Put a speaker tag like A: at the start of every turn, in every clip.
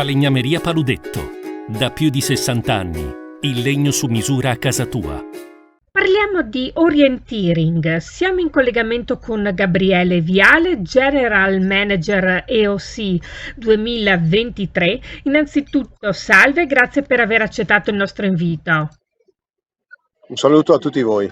A: Falegnameria Paludetto. Da più di 60 anni. Il legno su misura a casa tua.
B: Parliamo di orienteering. Siamo in collegamento con Gabriele Viale, General Manager EOC 2023. Innanzitutto, salve, grazie per aver accettato il nostro invito.
C: Un saluto a tutti voi.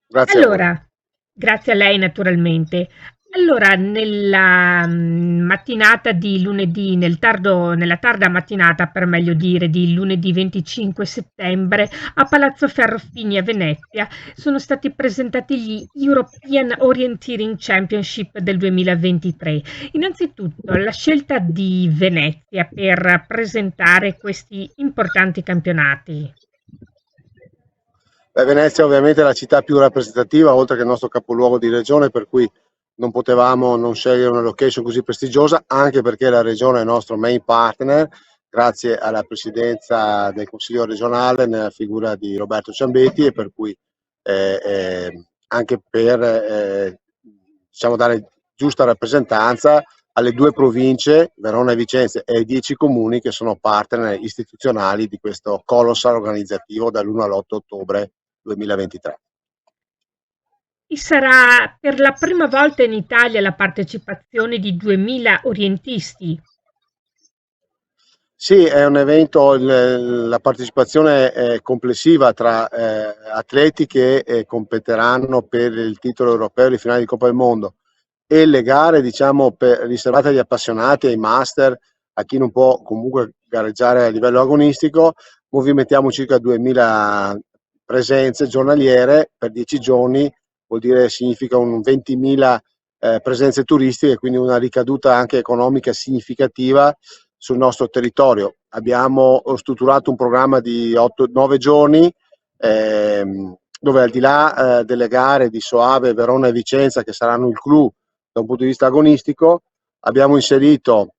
C: Grazie a voi.
B: Allora, grazie a lei naturalmente. Allora, nella mattinata di lunedì, nella tarda mattinata, per meglio dire, di lunedì 25 settembre, a Palazzo Ferrofini a Venezia, sono stati presentati gli European Orienteering Championship del 2023. Innanzitutto, la scelta di Venezia per presentare questi importanti campionati.
C: Venezia ovviamente è la città più rappresentativa, oltre che il nostro capoluogo di regione, per cui non potevamo non scegliere una location così prestigiosa, anche perché la regione è il nostro main partner, grazie alla presidenza del Consiglio regionale nella figura di Roberto Ciambetti, e per cui anche per diciamo, dare giusta rappresentanza alle 2 province, Verona e Vicenza, e ai 10 comuni che sono partner istituzionali di questo colossal organizzativo dall'1 all'8 ottobre 2023.
B: Sarà per la prima volta in Italia la partecipazione di 2000 orientisti.
C: Sì, è un evento, la partecipazione è complessiva tra atleti che competeranno per il titolo europeo e le finali di Coppa del Mondo, e le gare, diciamo, riservate agli appassionati, ai master, a chi non può comunque gareggiare a livello agonistico. Movimentiamo circa 2000 presenze giornaliere per 10 giorni, vuol dire significa un 20.000 presenze turistiche, quindi una ricaduta anche economica significativa sul nostro territorio. Abbiamo strutturato un programma di 8-9 giorni dove, al di là delle gare di Soave, Verona e Vicenza, che saranno il clou da un punto di vista agonistico, abbiamo inserito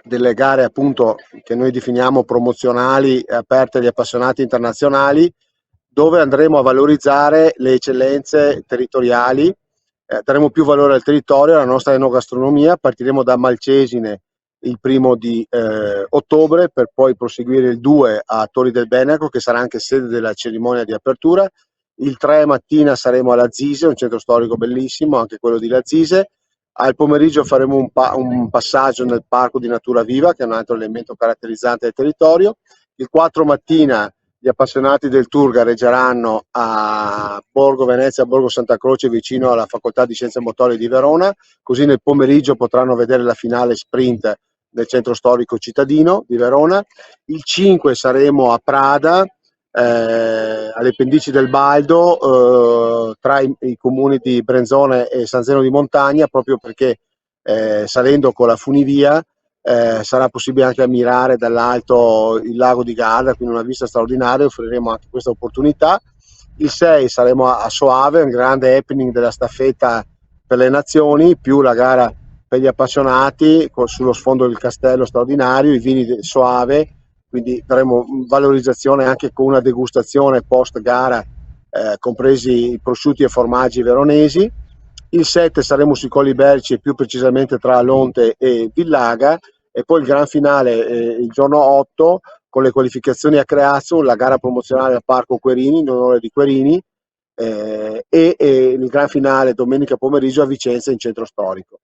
C: delle gare appunto che noi definiamo promozionali, aperte agli appassionati internazionali, dove andremo a valorizzare le eccellenze territoriali, daremo più valore al territorio, alla nostra enogastronomia. Partiremo da Malcesine il 1° di ottobre, per poi proseguire il 2 a Torri del Benaco, che sarà anche sede della cerimonia di apertura. Il 3 mattina saremo a Lazise, un centro storico bellissimo, anche quello di Lazise. Al pomeriggio faremo un passaggio nel parco di natura viva, che è un altro elemento caratterizzante del territorio. Il 4 mattina gli appassionati del tour gareggeranno a Borgo Venezia, Borgo Santa Croce, vicino alla Facoltà di Scienze Motorie di Verona, così nel pomeriggio potranno vedere la finale sprint del centro storico cittadino di Verona. Il 5 saremo a Prada, alle pendici del Baldo, tra i comuni di Brenzone e San Zeno di Montagna, proprio perché salendo con la funivia sarà possibile anche ammirare dall'alto il lago di Garda, quindi una vista straordinaria. Offriremo anche questa opportunità. Il 6 saremo a Soave, un grande happening della staffetta per le nazioni, più la gara per gli appassionati sullo sfondo del castello straordinario, i vini del Soave, quindi daremo valorizzazione anche con una degustazione post gara, compresi i prosciutti e formaggi veronesi. Il 7 saremo sui Colli Iberici, e più precisamente tra Alonte e Villaga, e poi il gran finale il giorno 8 con le qualificazioni a Creazzo, la gara promozionale al Parco Querini in onore di Querini, e il gran finale domenica pomeriggio a Vicenza in centro storico.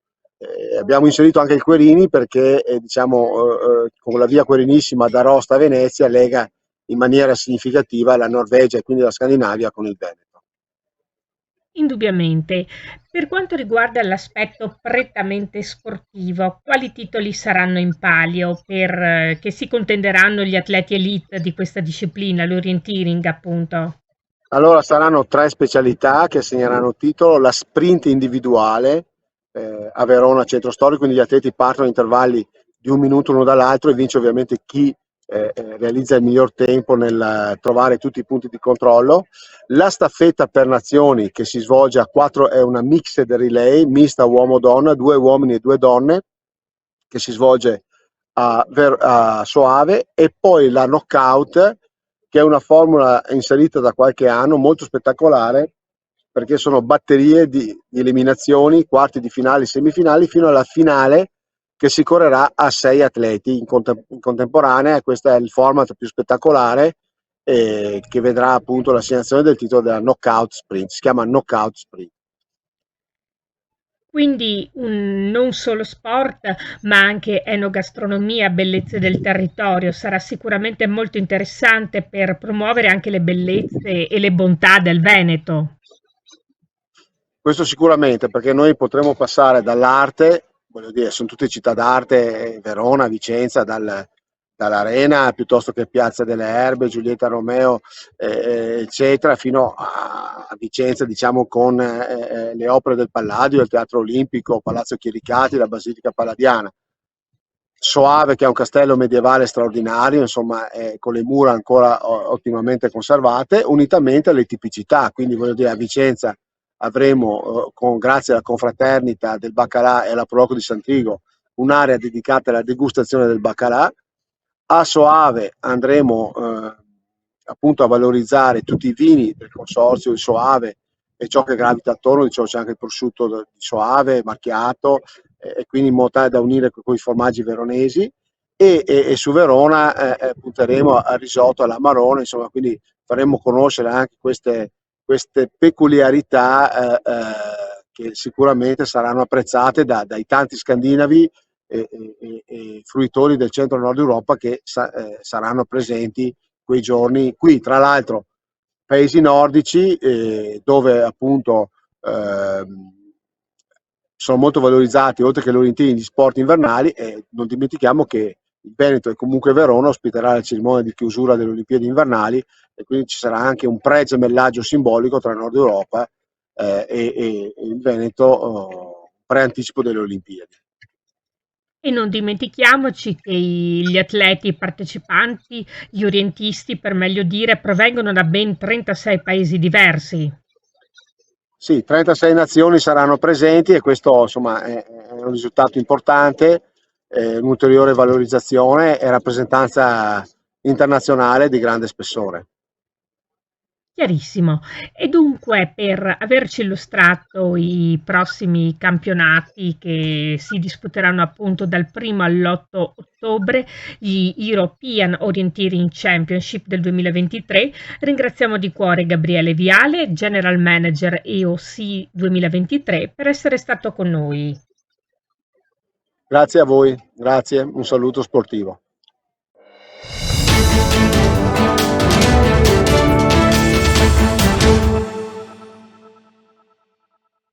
C: Abbiamo inserito anche il Querini perché con la via Querinissima da Aosta a Venezia lega in maniera significativa la Norvegia e quindi la Scandinavia con il Veneto.
B: Indubbiamente. Per quanto riguarda l'aspetto prettamente sportivo, quali titoli saranno in palio che si contenderanno gli atleti elite di questa disciplina, l'orienteering appunto?
C: Allora, saranno 3 specialità che assegneranno titolo: la sprint individuale a Verona centro storico, quindi gli atleti partono a intervalli di 1 minuto l'uno dall'altro, e vince ovviamente chi realizza il miglior tempo nel trovare tutti i punti di controllo. La staffetta per nazioni, che si svolge a 4, è una mixed relay, mista uomo-donna, 2 uomini e 2 donne, che si svolge a Soave. E poi la knockout, che è una formula inserita da qualche anno, molto spettacolare, perché sono batterie di eliminazioni, quarti di finale, semifinali, fino alla finale, che si correrà a 6 atleti in contemporanea. Questo è il format più spettacolare, che vedrà appunto l'assegnazione del titolo della Knockout Sprint. Si chiama Knockout Sprint.
B: Quindi non solo sport, ma anche enogastronomia, bellezze del territorio. Sarà sicuramente molto interessante per promuovere anche le bellezze e le bontà del Veneto.
C: Questo sicuramente, perché noi potremo passare dall'arte, voglio dire, sono tutte città d'arte, Verona, Vicenza, dall'Arena piuttosto che Piazza delle Erbe, Giulietta Romeo, eccetera, fino a Vicenza, diciamo, con le opere del Palladio, il Teatro Olimpico, Palazzo Chiericati, la Basilica Palladiana. Soave, che è un castello medievale straordinario, insomma, con le mura ancora ottimamente conservate, unitamente alle tipicità. Quindi voglio dire, a Vicenza avremo, grazie alla confraternita del baccalà e alla Proloco di Santrigo, un'area dedicata alla degustazione del baccalà. A Soave andremo appunto a valorizzare tutti i vini del consorzio di Soave e ciò che gravita attorno, diciamo, c'è anche il prosciutto di Soave, marchiato, e quindi in modo tale da unire con i formaggi veronesi, e su Verona punteremo al risotto all'amarone, insomma, quindi faremo conoscere anche queste peculiarità che sicuramente saranno apprezzate dai tanti scandinavi e fruitori del centro-nord Europa che saranno presenti quei giorni qui. Tra l'altro paesi nordici dove appunto sono molto valorizzati, oltre che l'Orientini, gli sport invernali, e non dimentichiamo che il Veneto e comunque Verona ospiterà la cerimonia di chiusura delle Olimpiadi invernali, e quindi ci sarà anche un pre-gemellaggio simbolico tra Nord Europa e il Veneto, pre-anticipo delle Olimpiadi.
B: E non dimentichiamoci che gli atleti partecipanti, gli orientisti per meglio dire, provengono da ben 36 paesi diversi.
C: Sì, 36 nazioni saranno presenti, e questo insomma è un risultato importante, un'ulteriore valorizzazione e rappresentanza internazionale di grande spessore.
B: Chiarissimo. E dunque, per averci illustrato i prossimi campionati che si disputeranno appunto dal 1° all'8 ottobre, gli European Orienteering Championship del 2023, ringraziamo di cuore Gabriele Viale, General Manager EOC 2023, per essere stato con noi.
C: Grazie a voi, grazie, un saluto sportivo.